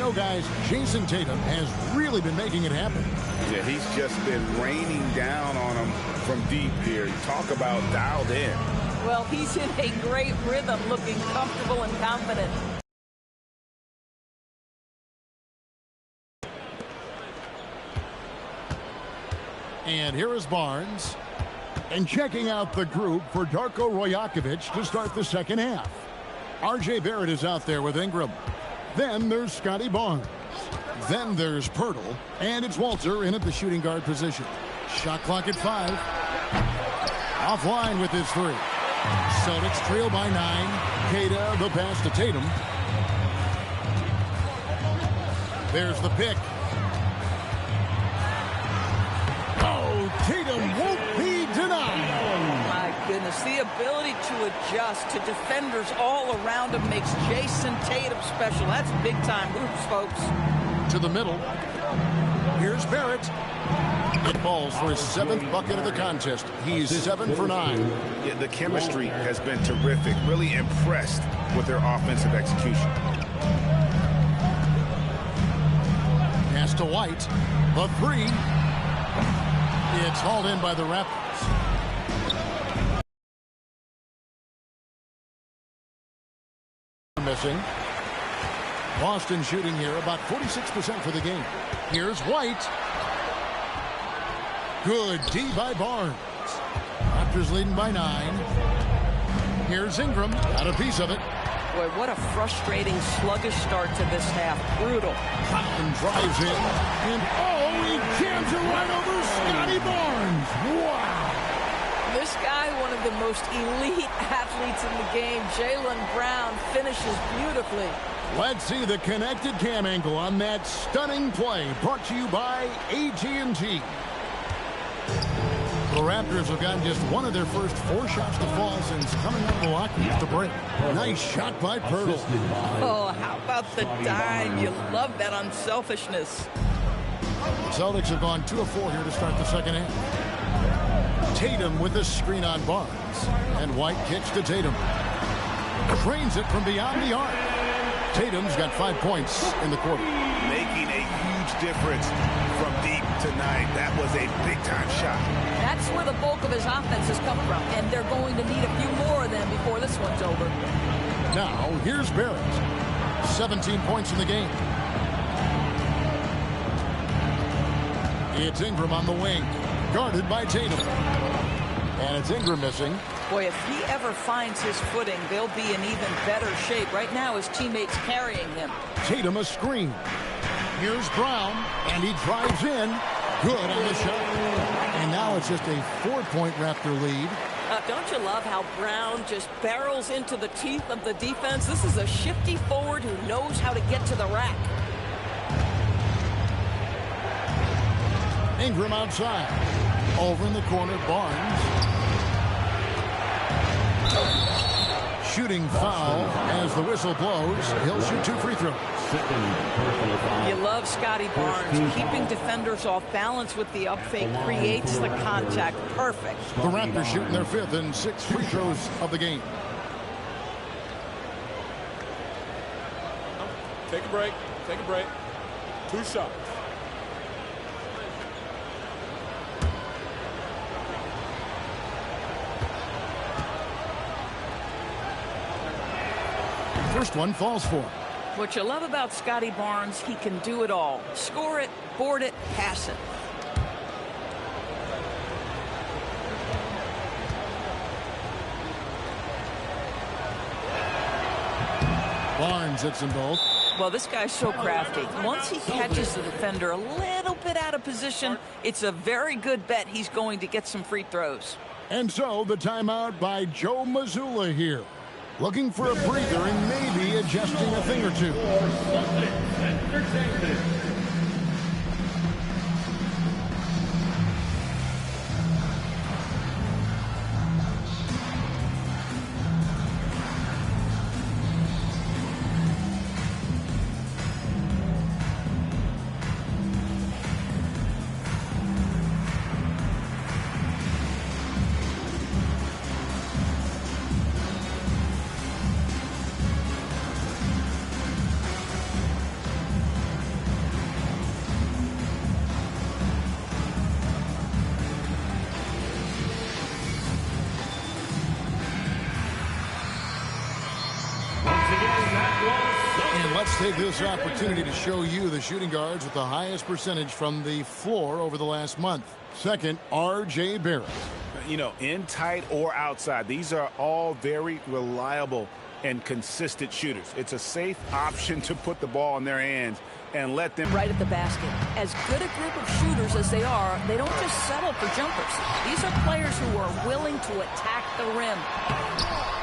know, guys, Jason Tatum has really been making it happen. Yeah, he's just been raining down on him from deep here. Talk about dialed in. Well, he's in a great rhythm, looking comfortable and confident. And here is Barnes. And checking out the group for Darko Rajakovic to start the second half. R.J. Barrett is out there with Ingram. Then there's Scotty Barnes. Then there's Pirtle. And it's Walter in at the shooting guard position. Shot clock at 5. Offline with his 3. Celtics trail by 9. Queta, the pass to Tatum. There's the pick. Oh, Tatum won't be denied. My goodness, the ability to adjust to defenders all around him makes Jason Tatum special. That's big-time moves, folks. To the middle. Here's Barrett. It falls for his 7th bucket of the contest. He's 7 for 9. Yeah, the chemistry has been terrific. Really impressed with their offensive execution. Pass to White. The 3. It's hauled in by the Raptors. Missing. Boston shooting here about 46% for the game. Here's White. Good D by Barnes. Raptors leading by 9. Here's Ingram. Got a piece of it. Boy, what a frustrating, sluggish start to this half. Brutal. Cotton drives in. And he jams it right over Scotty Barnes. Wow. This guy, one of the most elite athletes in the game, Jaylen Brown, finishes beautifully. Let's see the connected cam angle on that stunning play. Brought to you by AT&T. The Raptors have gotten just one of their first 4 shots to fall since coming up Milwaukee at the break. Nice shot by Pirtle. Oh, how about the dime? You love that unselfishness. Celtics have gone 2 of 4 here to start the second half. Tatum with a screen on Barnes. And White kicks to Tatum. Drains it from beyond the arc. Tatum's got 5 points in the quarter. Making a huge difference from deep tonight. That was a big-time shot. That's where the bulk of his offense has come from, and they're going to need a few more of them before this one's over. Now, here's Barrett. 17 points in the game. It's Ingram on the wing, guarded by Tatum. And it's Ingram missing. Boy, if he ever finds his footing, they'll be in even better shape. Right now, his teammates carrying him. Tatum a screen. Here's Brown, and he drives in. Good on the shot. And now it's just a 4-point Raptor lead. Don't you love how Brown just barrels into the teeth of the defense? This is a shifty forward who knows how to get to the rack. Ingram outside. Over in the corner, Barnes. Shooting foul as the whistle blows. He'll shoot 2 free throws. You love Scotty Barnes. Keeping defenders off balance with the up fake creates the contact. Perfect. The Raptors shooting their 5th and 6th free throws of the game. Take a break. Take a break. 2 shots. First one falls for him. What you love about Scotty Barnes, he can do it all. Score it, board it, pass it. Barnes hits them both. Well, this guy's so crafty. Once he catches the defender a little bit out of position, it's a very good bet he's going to get some free throws. And so the timeout by Joe Mazzulla here. Looking for a breather and maybe adjusting a thing or two. Let's take this opportunity to show you the shooting guards with the highest percentage from the floor over the last month. Second, R.J. Barrett. You know, in tight or outside, these are all very reliable and consistent shooters. It's a safe option to put the ball in their hands and let them right at the basket. As good a group of shooters as they are, they don't just settle for jumpers. These are players who are willing to attack the rim.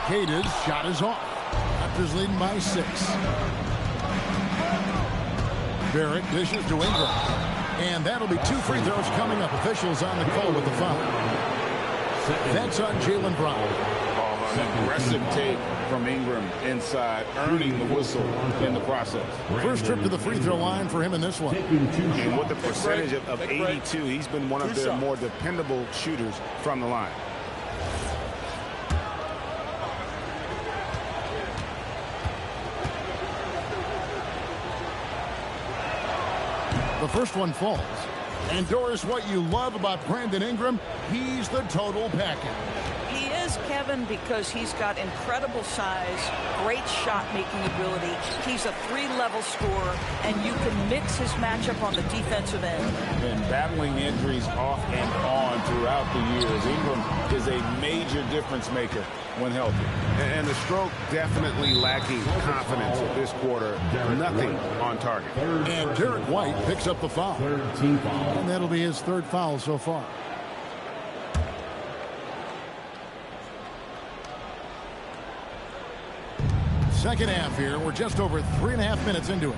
Cade's shot is off. Raptors leading by 6. Barrett dishes to Ingram. And that'll be 2 free throws coming up. Officials on the call with the foul. That's on Jaylen Brown. An aggressive take from Ingram inside, earning the whistle in the process. First trip to the free throw line for him in this one. And with the percentage of 82, he's been one of their more dependable shooters from the line. The first one falls. And Doris, what you love about Brandon Ingram, he's the total package. He is, Kevin, because he's got incredible size, great shot-making ability. He's a 3-level scorer, and you can mix his matchup on the defensive end. Been battling injuries off and on throughout the years. Ingram is a major difference maker when healthy. And the stroke definitely lacking confidence this quarter. Nothing on target. And Derek White picks up the foul. And that'll be his 3rd foul so far. Second half here. We're just over 3.5 minutes into it.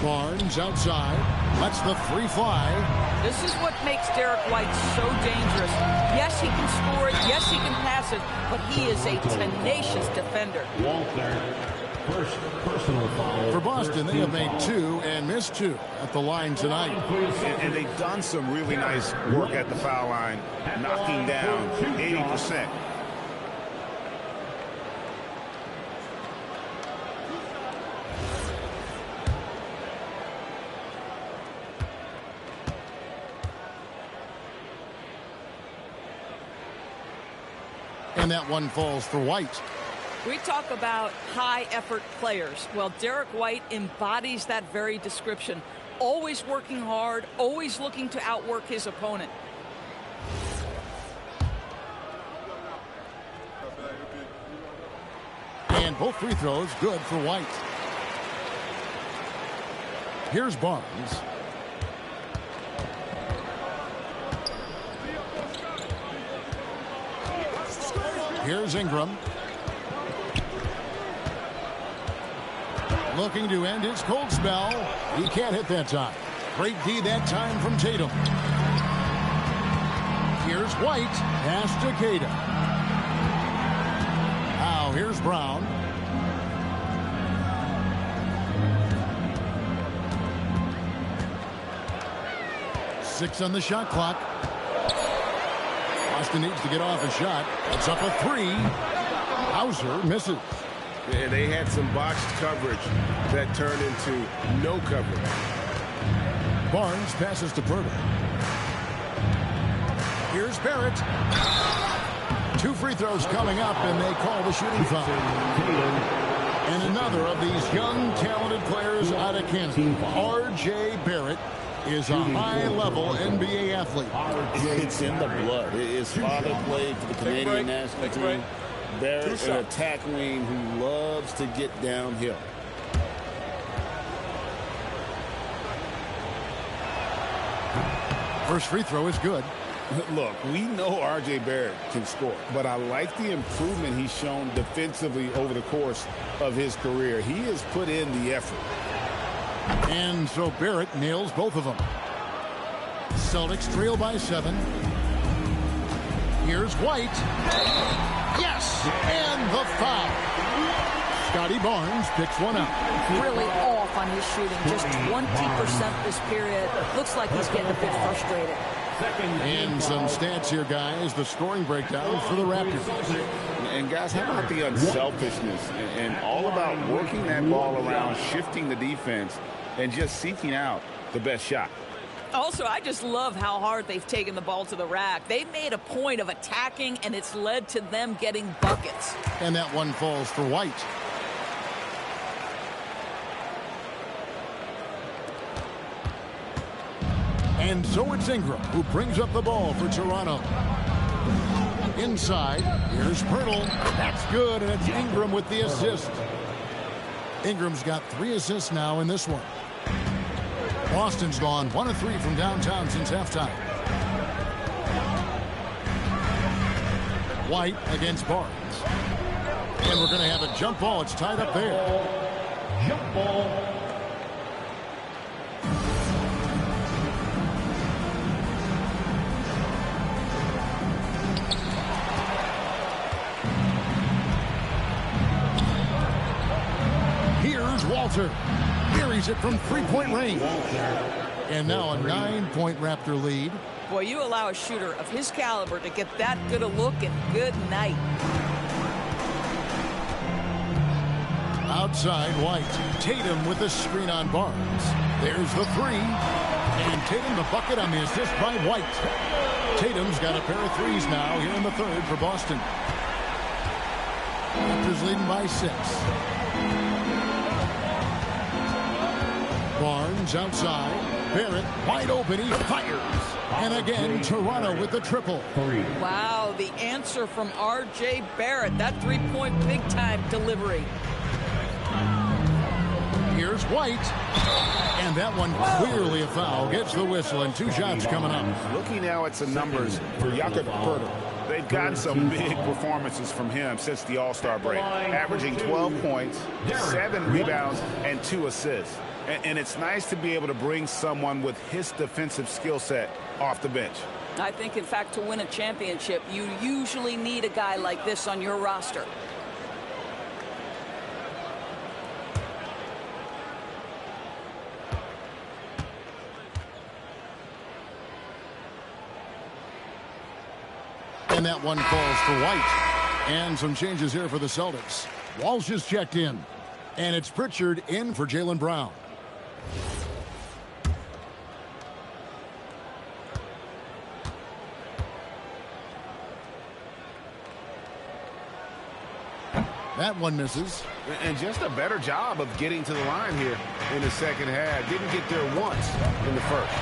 Barnes outside. Lets the 3 fly. This is what makes Derek White so dangerous. Yes, he can score it. Yes, he can pass it. But he is a tenacious defender. First personal foul. For Boston, they have made 2 and missed 2 at the line tonight. And they've done some really nice work at the foul line, knocking down 80%. And that one falls for White. We talk about high-effort players. Well, Derek White embodies that very description. Always working hard, always looking to outwork his opponent. And both free throws good for White. Here's Barnes. Here's Ingram. Looking to end his cold spell. He can't hit that time. Great D that time from Tatum. Here's White. Pass to Cade. Now here's Brown. Six on the shot clock. Boston needs to get off a shot. It's up a 3. Hauser misses. Yeah, they had some botched coverage that turned into no coverage. Barnes passes to Purtle. Here's Barrett. 2 free throws coming up, and they call the shooting foul. And another of these young, talented players out of Kansas, R.J. Barrett, is a high-level NBA athlete. It's in the blood. His father played for the Canadian national team. Barrett, an attack wing who loves to get downhill. First free throw is good. Look, we know R.J. Barrett can score, but I like the improvement he's shown defensively over the course of his career. He has put in the effort. And so Barrett nails both of them. Celtics trail by 7. Here's White. Yes! And the foul. Scotty Barnes picks one up. Really off on his shooting. Just 20% this period. Looks like he's getting a bit frustrated. And some stats here, guys. The scoring breakdown for the Raptors. And, guys, how about the unselfishness and all about working that ball around, shifting the defense, and just seeking out the best shot. Also, I just love how hard they've taken the ball to the rack. They've made a point of attacking, and it's led to them getting buckets. And that one falls for White. And so it's Ingram who brings up the ball for Toronto. Inside, here's Pirtle. That's good, and it's Ingram with the assist. Ingram's got 3 assists now in this one. Boston's gone 1 of 3 from downtown since halftime. White against Barnes. And we're going to have a jump ball. It's tied up there. Jump ball. Here's Walter. Carries it from 3-point range. And now a 9-point Raptor lead. Boy, you allow a shooter of his caliber to get that good a look, and good night. Outside, White. Tatum with the screen on Barnes. There's the 3. And Tatum the bucket on the assist by White. Tatum's got a pair of 3s now here in the 3rd for Boston. Raptors leading by 6. Barnes outside. Barrett wide open. He fires. And again, Toronto with the triple. Wow, the answer from R.J. Barrett. That 3-point big-time delivery. Here's White. And that one clearly a foul. Gets the whistle, and 2 shots coming up. Looking now at some numbers for Jakob Poeltl. They've gotten some big performances from him since the All-Star break, averaging 12 points, 7 rebounds, and 2 assists. And it's nice to be able to bring someone with his defensive skill set off the bench. I think, in fact, to win a championship, you usually need a guy like this on your roster. And that one falls for White. And some changes here for the Celtics. Walsh is checked in. And it's Pritchard in for Jaylen Brown. That one misses. And just a better job of getting to the line here in the second half. Didn't get there once in the first.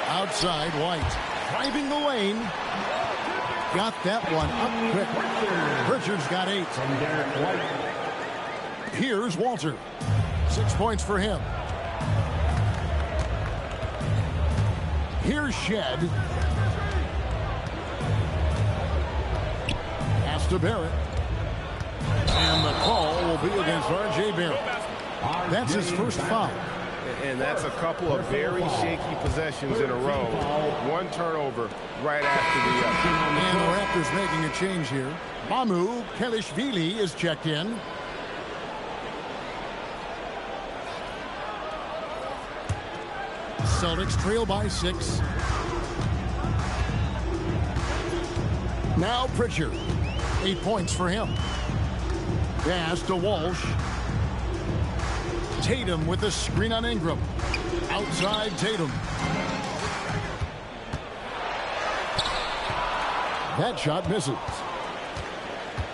Outside, White. Driving the lane. Got that one up quick. Pritchard's got 8. From Derek White. Here's Walter. 6 points for him. Here's Shed. Pass to Barrett. And the call will be against R.J. Barrett. That's his first foul. And that's a couple of very shaky possessions in a row. One turnover right after the other. And the Raptors making a change here. Mamu Kelishvili is checked in. Celtics trail by 6. Now Pritchard. 8 points for him. Pass to Walsh. Tatum with the screen on Ingram. Outside Tatum. That shot misses.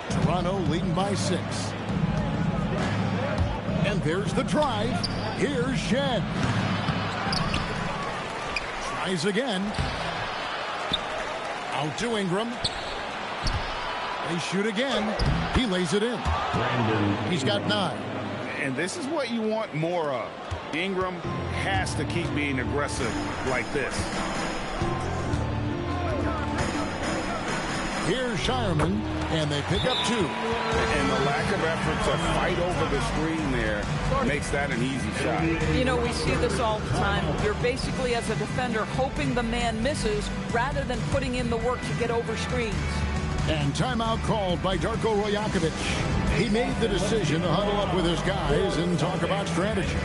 Toronto leading by 6. And there's the drive. Here's Shed. Tries again. Out to Ingram. They shoot again. He lays it in. He's got 9. And this is what you want more of. Ingram has to keep being aggressive like this. Here's Shireman, and they pick up 2. And the lack of effort to fight over the screen there makes that an easy shot. You know, we see this all the time. You're basically, as a defender, hoping the man misses rather than putting in the work to get over screens. And timeout called by Darko Rajakovic. He made the decision to huddle up with his guys and talk about strategy.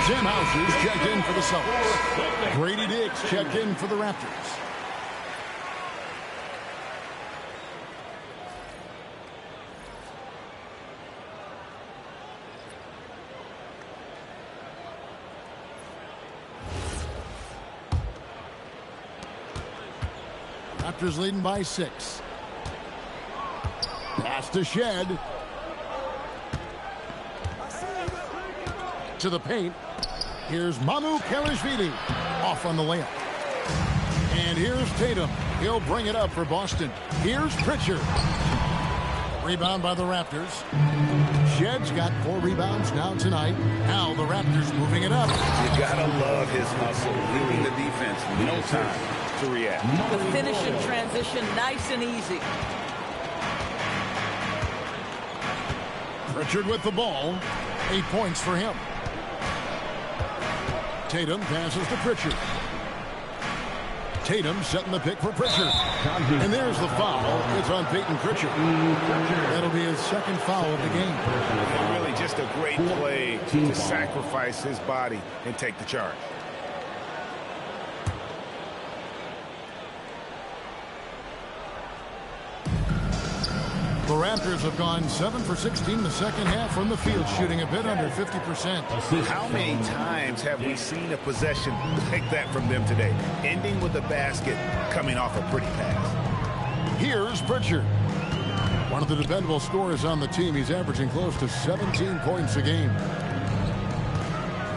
Sam Hauser's checked in for the Celtics. Grady Diggs checked in for the Raptors. Raptors leading by 6. Pass to Shed. To the paint. Here's Mamu Kelishvili off on the layup. And here's Tatum. He'll bring it up for Boston. Here's Pritchard. Rebound by the Raptors. Shed's got 4 rebounds now tonight. Now the Raptors moving it up. You gotta love his hustle, leaving the defense no time to react. The finish in transition, nice and easy. Pritchard with the ball. 8 points for him. Tatum passes to Pritchard. Tatum setting the pick for Pritchard. And there's the foul. It's on Peyton Pritchard. That'll be his 2nd foul of the game. And really just a great play to sacrifice his body and take the charge. The Raptors have gone 7 for 16 the second half from the field, shooting a bit under 50%. How many times have we seen a possession like that from them today? Ending with a basket, coming off a pretty pass. Here's Pritchard. One of the dependable scorers on the team. He's averaging close to 17 points a game.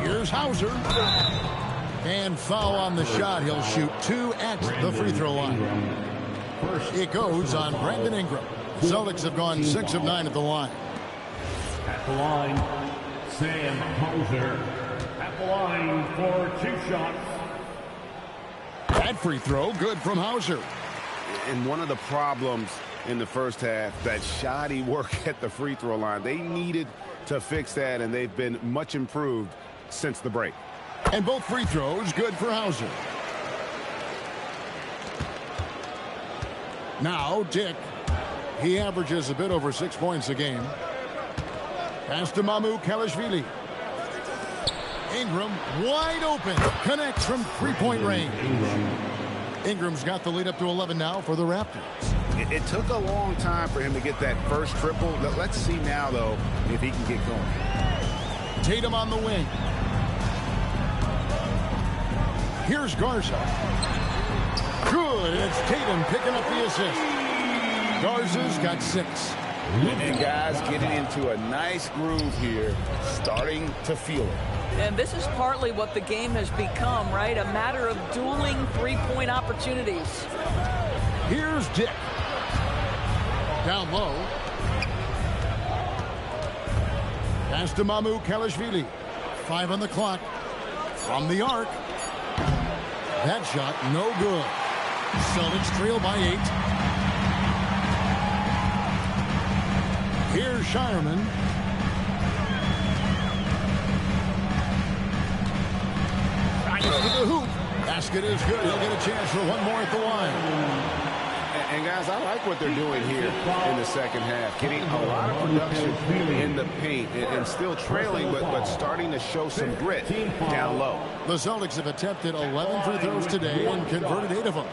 Here's Hauser. And foul on the shot. He'll shoot 2 at the free throw line. It goes on Brandon Ingram. Celtics have gone 6 of 9 at the line. At the line, Sam Hauser. At the line for 2 shots. That free throw, good from Hauser. And one of the problems in the first half, that shoddy work at the free throw line. They needed to fix that, and they've been much improved since the break. And both free throws good for Hauser. Now Dick. He averages a bit over 6 points a game. Pass to Mamu Kelishvili. Ingram wide open. Connects from 3-point range. Ingram's got the lead up to 11 now for the Raptors. It took a long time for him to get that first triple. Let's see now, though, if he can get going. Tatum on the wing. Here's Garza. Good. It's Tatum picking up the assist. Garza's got 6. And guys getting into a nice groove here, starting to feel it. And this is partly what the game has become, right? A matter of dueling 3-point opportunities. Here's Dick. Down low. Pass to Mamu Kelishvili. 5 on the clock. From the arc. That shot no good. Celtics trail by 8. Here's Shireman. Right to the hoop. Basket is good. He'll get a chance for one more at the line. And guys, I like what they're doing here in the second half. Getting a lot of production in the paint and still trailing, but starting to show some grit down low. The Celtics have attempted 11 free throws today and converted 8 of them.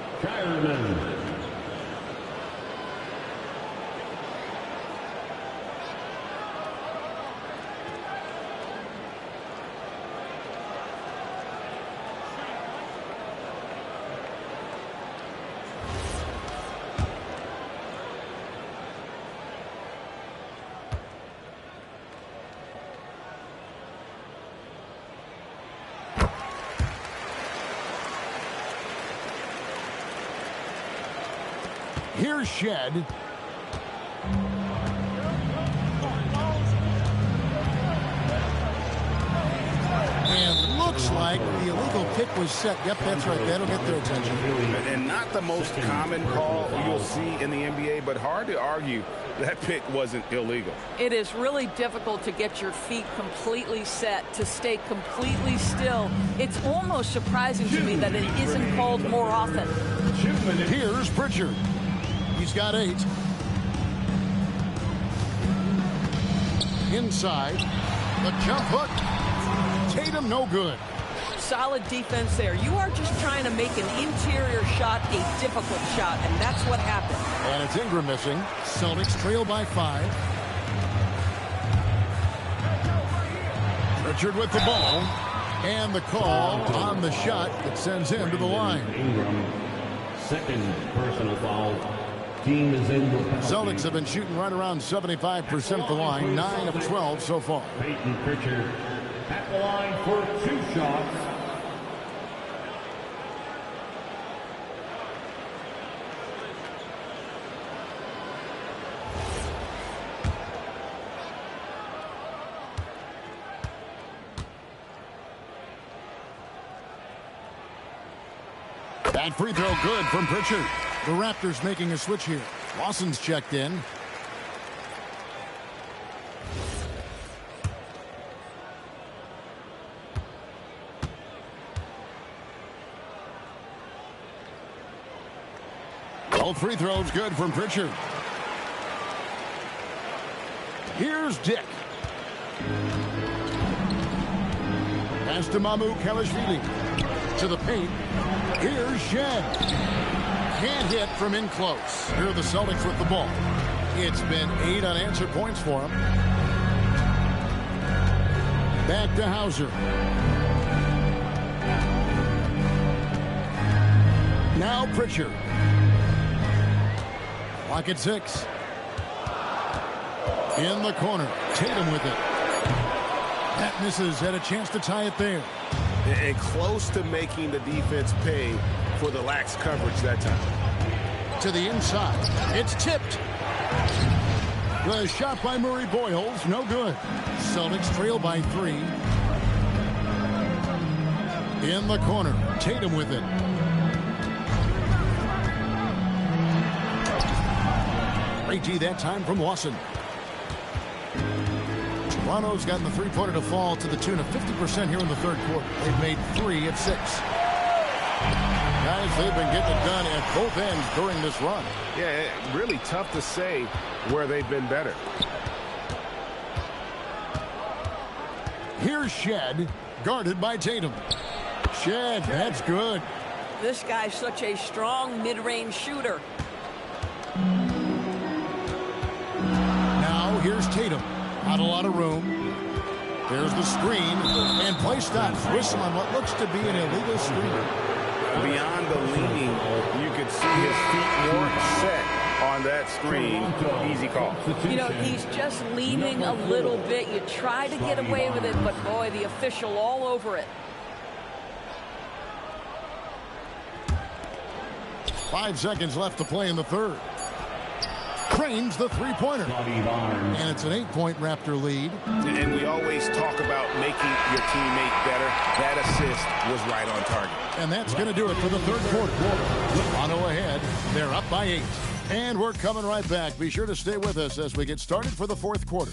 Here's Shed. And looks like the illegal kick was set. Yep, that's right. That'll get their attention. And not the most common call you'll see in the NBA, but hard to argue that pick wasn't illegal. It is really difficult to get your feet completely set, to stay completely still. It's almost surprising to me that it isn't called more often. Here's Pritchard. He's got 8. Inside. The jump hook. Tatum, no good. Solid defense there. You are just trying to make an interior shot a difficult shot, and that's what happened. And it's Ingram missing. Celtics trail by 5. Richard with the ball. And the call on the shot that sends him to the line. Ingram, second personal foul. Team is in the penalty. Celtics have been shooting right around 75% at the line. 9 of 12 so far. Peyton Pritchard at the line for 2 shots. That free throw good from Pritchard. The Raptors making a switch here. Lawson's checked in. All free throws good from Pritchard. Here's Dick. Pass to Mamu Kalashvili. To the paint. Here's Shed. Can't hit from in close. Here are the Celtics with the ball. It's been 8 unanswered points for him. Back to Hauser. Now Pritchard. Clock at 6. In the corner. Tatum with it. That misses. Had a chance to tie it there. And close to making the defense pay for the lax coverage that time. To the inside. It's tipped. The shot by Murray Boyles. No good. Celtics trail by 3. In the corner. Tatum with it. Great G that time from Lawson. Toronto's gotten the three-pointer to fall to the tune of 50% here in the third quarter. They've made 3 of 6. Guys, they've been getting it done at both ends during this run. Yeah, really tough to say where they've been better. Here's Shed, guarded by Tatum. Shed, that's good. This guy's such a strong mid-range shooter. Now here's Tatum. Not a lot of room. There's the screen. And play stops. Whistle on what looks to be an illegal screen. Beyond the leaning, you could see his feet weren't set on that screen. Easy call. You know, he's just leaning a little bit. You try to get away with it, but boy, the official all over it. 5 seconds left to play in the third. Cranes the three-pointer. And it's an 8-point Raptor lead. And we always talk about making your teammate better. That assist was right on target. And that's going to do it for the third quarter. Toronto ahead. They're up by 8. And we're coming right back. Be sure to stay with us as we get started for the fourth quarter.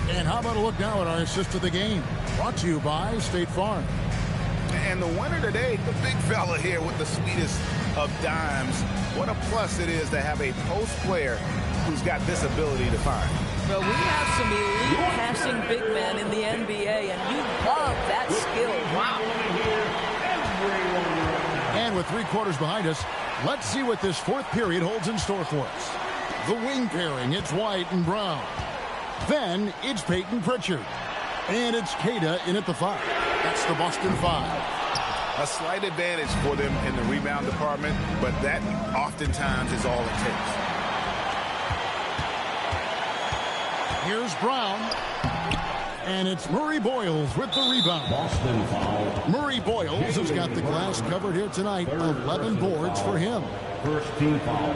And how about a look now at our assist of the game? Brought to you by State Farm. And the winner today, the big fella here with the sweetest of dimes. What a plus it is to have a post player who's got this ability to find. Well, we have some elite passing big men in the NBA, and you love that skill. Wow. And with 3 quarters behind us, let's see what this fourth period holds in store for us. The wing pairing, it's White and Brown. Then it's Peyton Pritchard. And it's Queta in at the 5. That's the Boston 5. A slight advantage for them in the rebound department, but that oftentimes is all it takes. Here's Brown. And it's Murray Boyles with the rebound. Boston foul. Murray Boyles has got the glass covered here tonight. 11 boards for him. First team foul.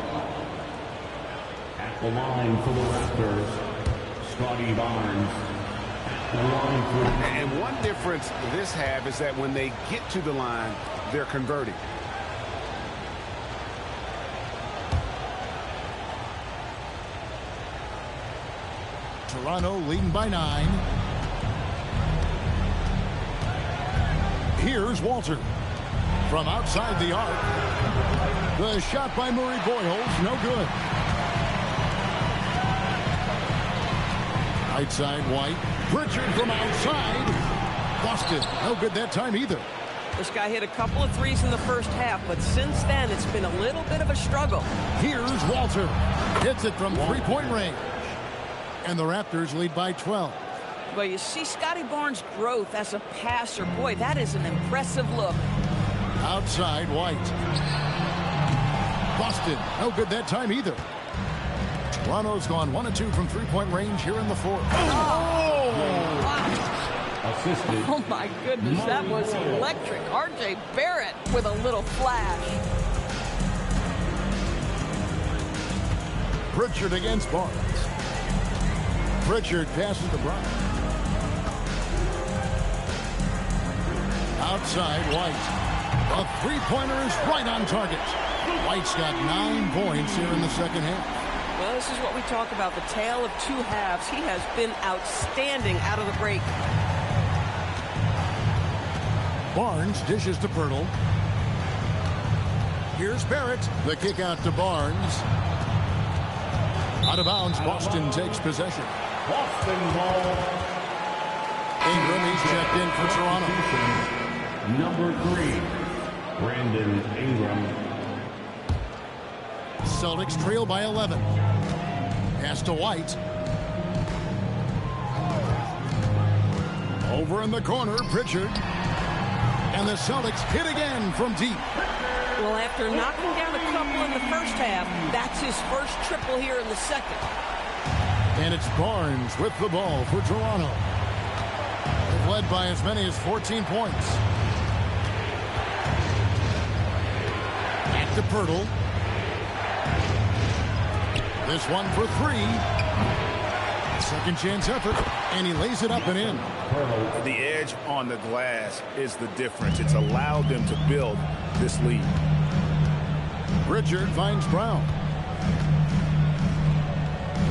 At the line for the Raptors, Scotty Barnes. And one difference this half is that when they get to the line, they're converting. Toronto leading by 9. Here's Walter from outside the arc. The shot by Murray Boyles, no good. Right side, White. Pritchard from outside. Busted. No good that time either. This guy hit a couple of threes in the first half, but since then it's been a little bit of a struggle. Here's Walter. Hits it from three-point range. And the Raptors lead by 12. Well, you see Scotty Barnes' growth as a passer. Boy, that is an impressive look. Outside, White. Busted. No good that time either. Toronto's gone 1 of 2 from three-point range here in the fourth. Oh! Wow. Assisted. Oh, my goodness. That was electric. R.J. Barrett with a little flash. Pritchard against Barnes. Pritchard passes to Brown. Outside, White. A three-pointer is right on target. White's got 9 points here in the second half. Well, this is what we talk about, the tale of two halves. He has been outstanding out of the break. Barnes dishes to Pirtle. Here's Barrett. The kick out to Barnes. Out of bounds, Boston takes possession. Boston ball. Ingram, he's checked in for Toronto. Number 3, Brandon Ingram. Celtics trail by 11. Pass to White. Over in the corner, Pritchard. And the Celtics hit again from deep. Well, after knocking down a couple in the first half, that's his first triple here in the second. And it's Barnes with the ball for Toronto. They've led by as many as 14 points. Back to Pirtle. This one for 3. Second chance effort, and he lays it up and in. The edge on the glass is the difference. It's allowed them to build this lead. Pritchard finds Brown.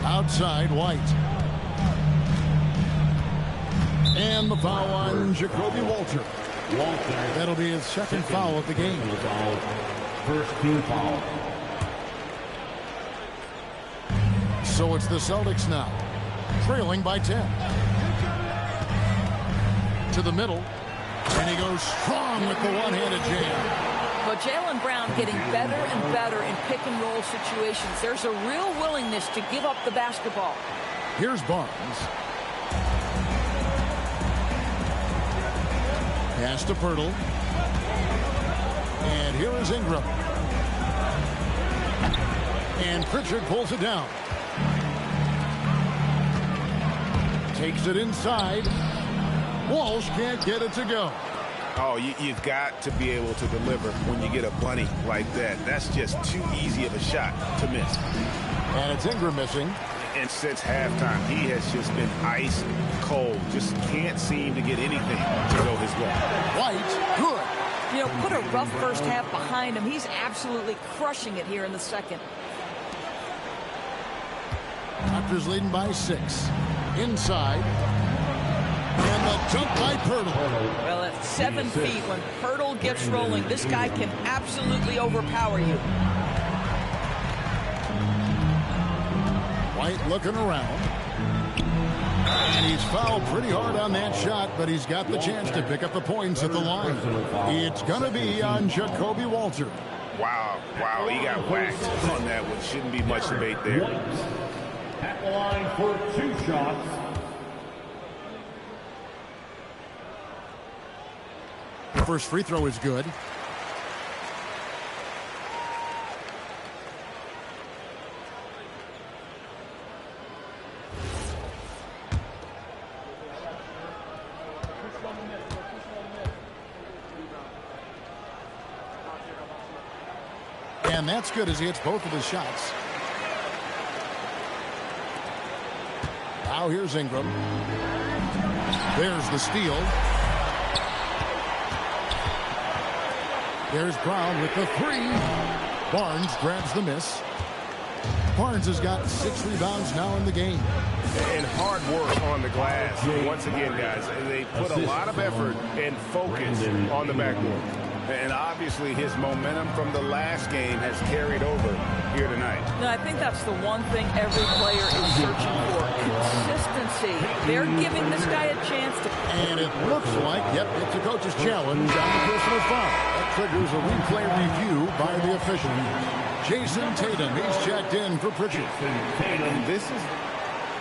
Outside, White. And the foul on Jacoby Walter. That'll be his second foul of the game. First team foul. So it's the Celtics now, trailing by 10. To the middle, and he goes strong with the one-handed jam. But Jaylen Brown getting better and better in pick-and-roll situations. There's a real willingness to give up the basketball. Here's Barnes. Pass to Pirtle. And here is Ingram. And Pritchard pulls it down. Takes it inside. Walsh can't get it to go. Oh, you've got to be able to deliver when you get a bunny like that. That's just too easy of a shot to miss. And it's Ingram missing. And since halftime, he has just been ice cold. Just can't seem to get anything to go his way. White, good. You know, put a rough first half behind him. He's absolutely crushing it here in the second. Raptors leading by 6. Inside. And the jump by Pirtle. Well, at 7 feet, when Pirtle gets rolling, this guy can absolutely overpower you. White looking around. And he's fouled pretty hard on that shot, but he's got the chance to pick up the points at the line. It's going to be on Jacoby Walter. Wow, he got whacked on that one. Shouldn't be much debate there. At the line for 2 shots. The first free throw is good. And that's good as he hits both of his shots. Now here's Ingram. There's the steal. There's Brown with the 3. Barnes grabs the miss. Barnes has got 6 rebounds now in the game. And hard work on the glass. Once again, guys, they put a lot of effort and focus on the backboard. And obviously his momentum from the last game has carried over here tonight. No, I think that's the one thing every player is searching for, consistency. They're giving this guy a chance to... And it looks like, yep, it's a coach's challenge on the personal foul. That triggers a replay review by the official. Jason Tatum, he's checked in for Pritchard. And this is...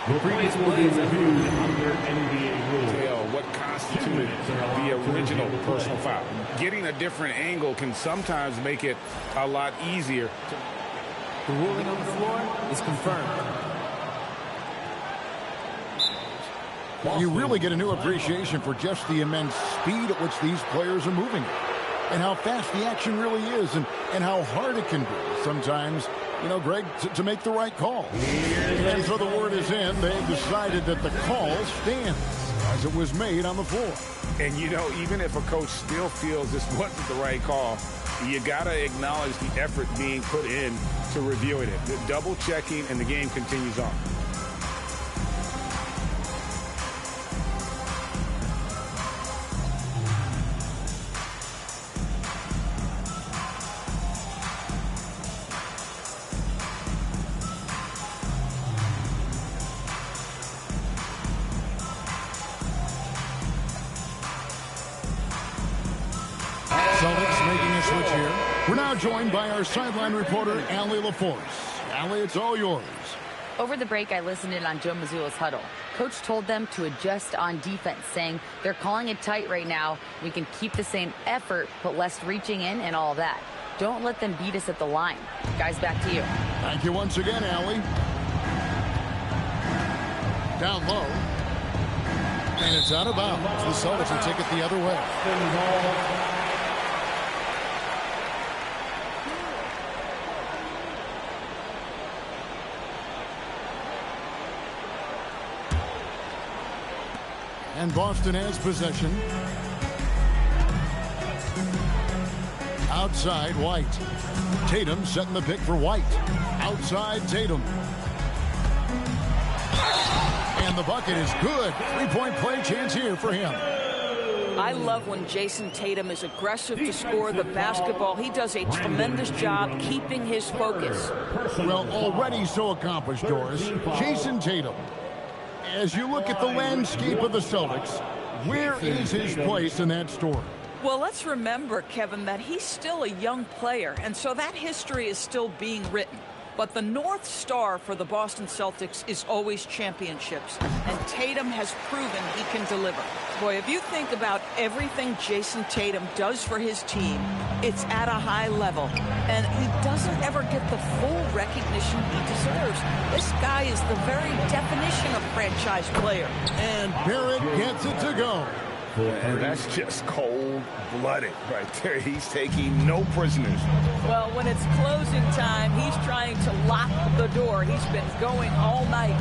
The previous play is reviewed under NBA rules. What constituted the original personal foul. Getting a different angle can sometimes make it a lot easier. The ruling on the floor is confirmed. You really get a new appreciation for just the immense speed at which these players are moving. And how fast the action really is, and how hard it can be sometimes, you know, Greg, to make the right call. And so the word is in. They've decided that the call stands as it was made on the floor. And, you know, even if a coach still feels this wasn't the right call, you got to acknowledge the effort being put in to reviewing it. The double checking, and the game continues on. Celtics making a switch here. We're now joined by our sideline reporter, Allie LaForce. Allie, it's all yours. Over the break, I listened in on Joe Mazzulla's huddle. Coach told them to adjust on defense, saying they're calling it tight right now. We can keep the same effort, but less reaching in and all that. Don't let them beat us at the line. Guys, back to you. Thank you once again, Allie. Down low. And it's out of bounds. The Celtics will take it the other way. And Boston has possession. Outside, White. Tatum setting the pick for White. Outside, Tatum. And the bucket is good. Three-point play chance here for him. I love when Jason Tatum is aggressive to score the basketball. He does a tremendous job keeping his focus. Well, already so accomplished, Doris. Jason Tatum. As you look at the landscape of the Celtics, where is his place in that story? Well, let's remember, Kevin, that he's still a young player, and so that history is still being written. But the North Star for the Boston Celtics is always championships, and Tatum has proven he can deliver. Boy, if you think about everything Jason Tatum does for his team, it's at a high level, and he doesn't ever get the full recognition he deserves. This guy is the very definition of franchise player. And Barrett gets it to go. And that's just cold-blooded right there. He's taking no prisoners. Well, when it's closing time, he's trying to lock the door. He's been going all night.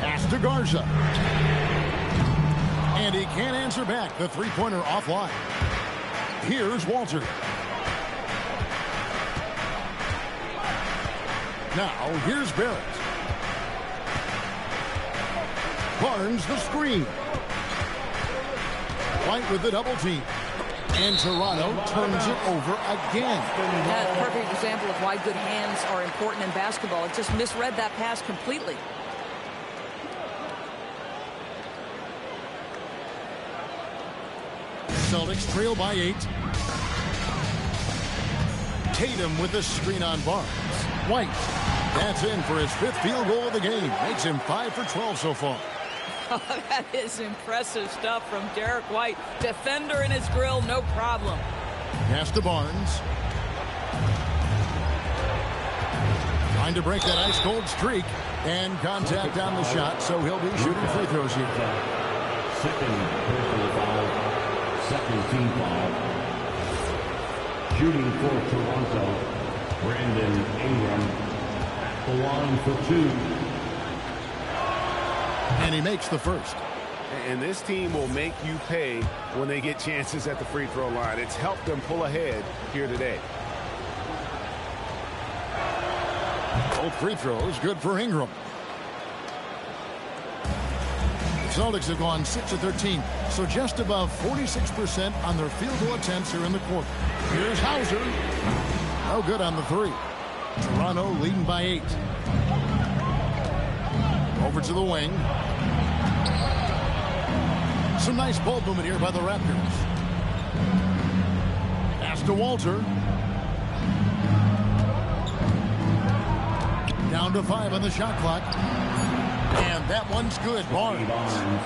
Pass to Garza. And he can't answer back. The three-pointer offline. Here's Walter. Now, here's Barrett. Barnes the screen. White with the double team. And Toronto turns it over again. That's a perfect example of why good hands are important in basketball. It just misread that pass completely. Celtics trail by 8. Tatum with the screen on Barnes. White. That's in for his 5th field goal of the game. Makes him 5 for 12 so far. That is impressive stuff from Derek White. Defender in his grill, no problem. Pass to Barnes. Trying to break that ice-cold streak. And contact on the shot, so he'll be shooting free throws here. Second personal foul. Second team foul. Shooting for Toronto, Brandon Ingram at the line for 2. And he makes the first. And this team will make you pay when they get chances at the free throw line. It's helped them pull ahead here today. Both free throws good for Ingram. Celtics have gone 6 of 13, so just above 46% on their field goal attempts here in the quarter. Here's Hauser. No good on the three. Toronto leading by 8. Over to the wing. Some nice ball movement here by the Raptors. Pass to Walter. Down to 5 on the shot clock. And that one's good. Barnes.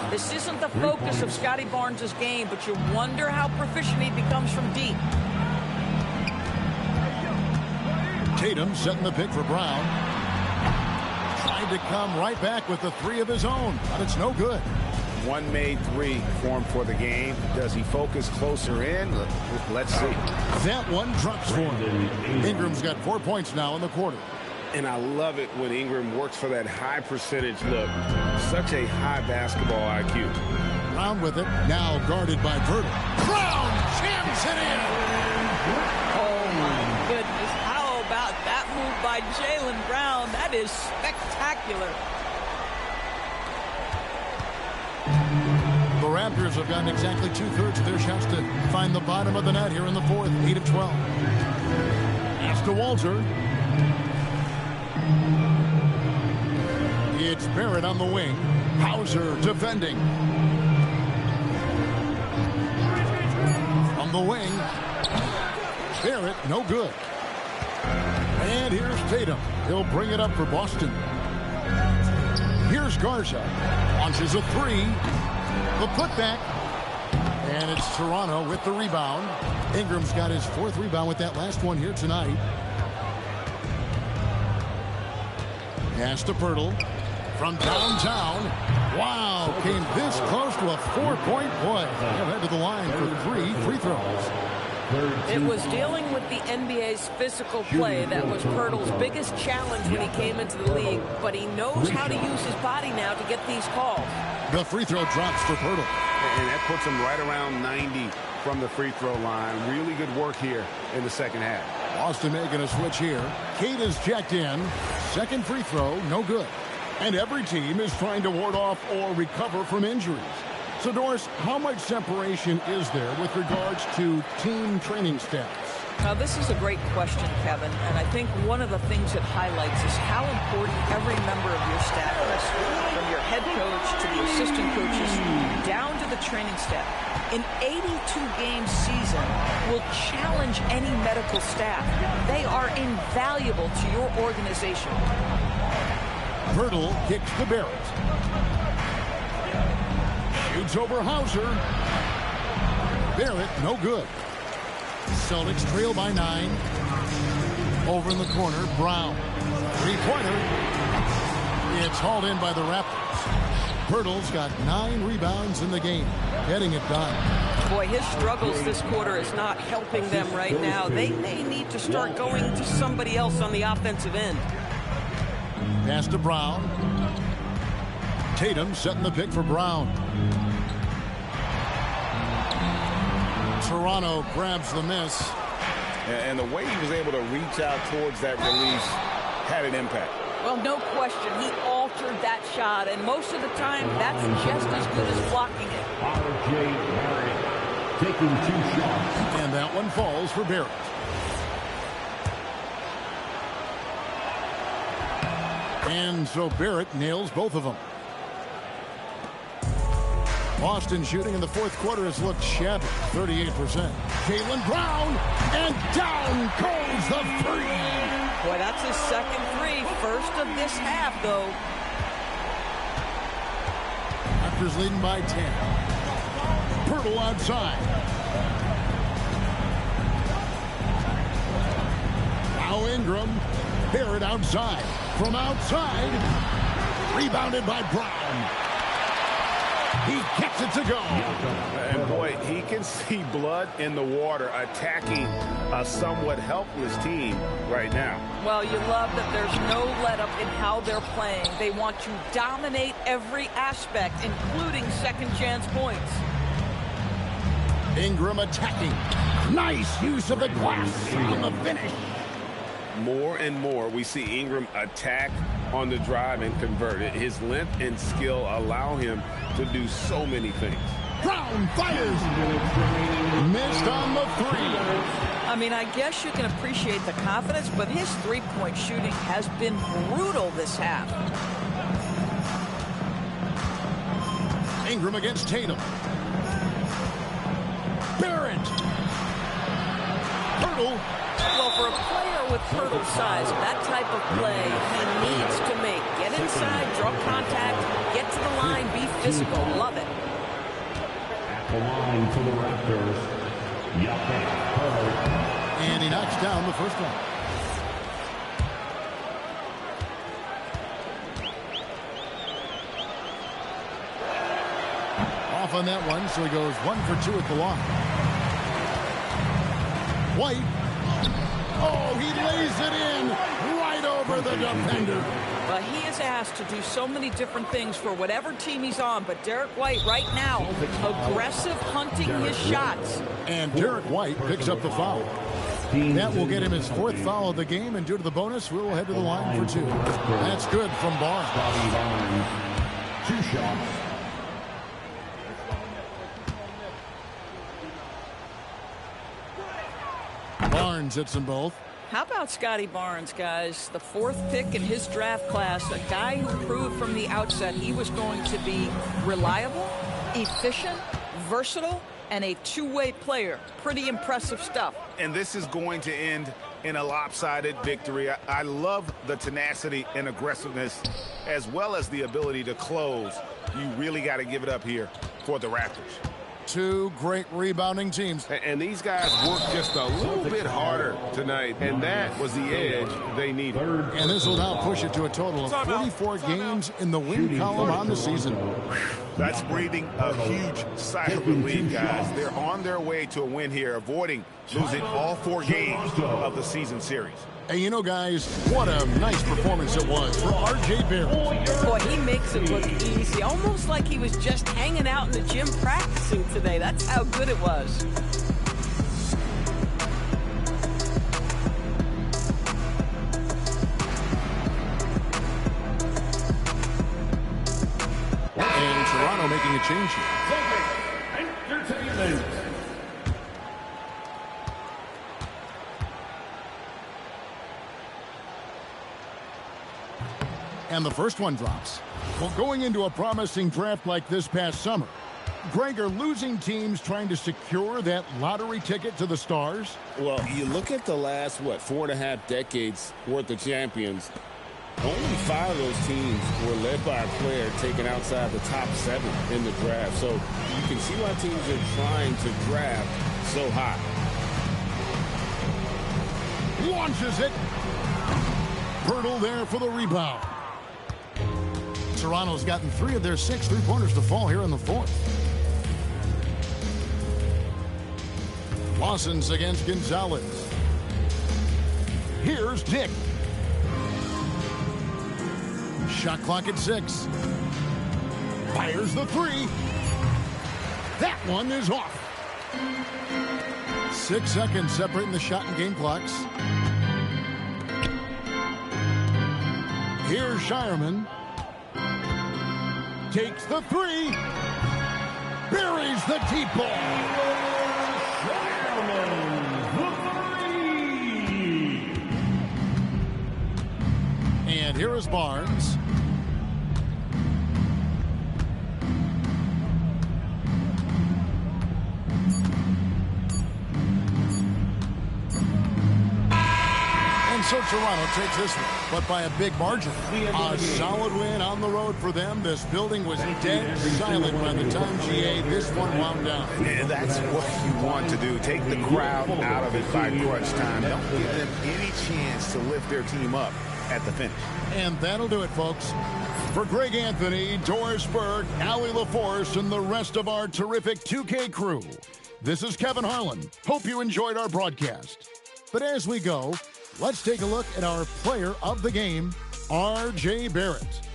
This isn't the focus of Scotty Barnes' game, but you wonder how proficient he becomes from deep. Tatum setting the pick for Brown. Trying to come right back with the 3 of his own, but it's no good. One made 3 for him for the game. Does he focus closer in? Let's see. That one drops for him. Ingram's got 4 points now in the quarter. And I love it when Ingram works for that high percentage look. Such a high basketball IQ. Brown with it. Now guarded by Verta. Brown jams it in. Oh, my goodness. How about that move by Jaylen Brown? That is spectacular. The Raptors have gotten exactly 2/3 of their shots to find the bottom of the net here in the fourth. 8 of 12. Pass to Walter. It's Barrett on the wing. Hauser defending. On the wing. Barrett, no good. And here's Tatum. He'll bring it up for Boston. Here's Garza. Launches a 3. The putback. And it's Toronto with the rebound. Ingram's got his 4th rebound with that last one here tonight. Pass to Pirtle. From downtown. Wow, came this close to a 4-point play. He'll head to the line for 3 free throws. It was dealing with the NBA's physical play that was Pirtle's biggest challenge when he came into the league, but he knows how to use his body now to get these calls. The free throw drops for Pirtle. And that puts him right around 90 from the free throw line. Really good work here in the second half. Boston making a switch here. Cade is checked in. 2nd free throw, no good. And every team is trying to ward off or recover from injuries. So, Doris, how much separation is there with regards to team training staffs? Now, this is a great question, Kevin, and I think one of the things it highlights is how important every member of your staff is, from your head coach to the assistant coaches down to the training staff. An 82-game season will challenge any medical staff. They are invaluable to your organization. Pirtle kicks to Barrett. Shoots over Hauser. Barrett, no good. Celtics trail by 9. Over in the corner, Brown. 3-pointer. It's hauled in by the Raptors. Pirtle's got 9 rebounds in the game. Getting it done. Boy, his struggles this quarter is not helping them right now. They may need to start going to somebody else on the offensive end. Pass to Brown. Tatum setting the pick for Brown. Toronto grabs the miss. And the way he was able to reach out towards that release had an impact. Well, no question. He altered that shot, and most of the time, that's just as good as blocking it. R.J. Barrett taking 2 shots. And that one falls for Barrett. And so Barrett nails both of them. Boston shooting in the 4th quarter has looked shabby, 38%. Jaylen Brown, and down goes the 3. Boy, that's his 2nd free. First of this half, though. Raptors leading by 10. Pirtle outside. Now Ingram. Barrett outside. From outside. Rebounded by Brown. He gets it to go. And boy, he can see blood in the water attacking a somewhat helpless team right now. Well, you love that there's no let-up in how they're playing. They want to dominate every aspect, including second-chance points. Ingram attacking. Nice use of the glass on the finish. More and more, we see Ingram attack on the drive and convert. His length and skill allow him to do so many things. Brown fires. Missed on the three. I mean, I guess you can appreciate the confidence, but his three-point shooting has been brutal this half. Ingram against Tatum. Barrett. Hurdle. Well, for a player with Hurdle's size, that type of play he needs to make. Get inside, draw contact, get to the line, be physical. Love it. At the line for the Raptors, And he knocks down the first one. Off on that one, so he goes 1 for 2 at the line. White. Oh, he lays it in right over the defender. But he is asked to do so many different things for whatever team he's on. But Derek White right now, aggressive hunting his shots. And Derek White picks up the foul. That will get him his 4th foul of the game, and due to the bonus, we'll head to the line for 2. That's good from Barnes. 2 shots. Barnes hits them both. How about Scotty Barnes, guys? The 4th pick in his draft class, a guy who proved from the outset he was going to be reliable, efficient, versatile, and a two-way player. Pretty impressive stuff. And this is going to end in a lopsided victory. I love the tenacity and aggressiveness as well as the ability to close. You really got to give it up here for the Raptors. 2 great rebounding teams. And these guys worked just a little bit harder tonight, and that was the edge they needed. And this will now push it to a total of 44 games in the win column on the season. That's breathing a huge sigh of relief, guys. They're on their way to a win here, avoiding losing all 4 games of the season series. And you know, guys, what a nice performance it was for R.J. Barrett. Boy, he makes it look easy, almost like he was just hanging out in the gym practicing today. That's how good it was. And Toronto making a change here. Entertainment. And the first one drops. Well, going into a promising draft like this past summer, Greg, are losing teams trying to secure that lottery ticket to the stars? Well, you look at the last, 4.5 decades worth of champions. Only 5 of those teams were led by a player taken outside the top 7 in the draft. So you can see why teams are trying to draft so high. Launches it. Hurdle there for the rebound. Toronto's gotten 3 of their 6 3-pointers to fall here in the 4th. Lawson's against Gonzalez. Here's Dick. Shot clock at 6. Fires the 3. That one is off. 6 seconds separating the shot and game clocks. Here's Shireman. Takes the 3. Buries the deep ball. And here is Barnes. And so Toronto takes this one, but by a big margin. A solid win on the road for them. This building was dead silent by the time GA this one wound down. And that's what you want to do. Take the crowd out of it by crunch time. Don't give them any chance to lift their team up at the finish. And that'll do it, folks. For Greg Anthony, Doris Burke, Allie LaForce, and the rest of our terrific 2K crew, this is Kevin Harlan. Hope you enjoyed our broadcast. But as we go, let's take a look at our player of the game, R.J. Barrett.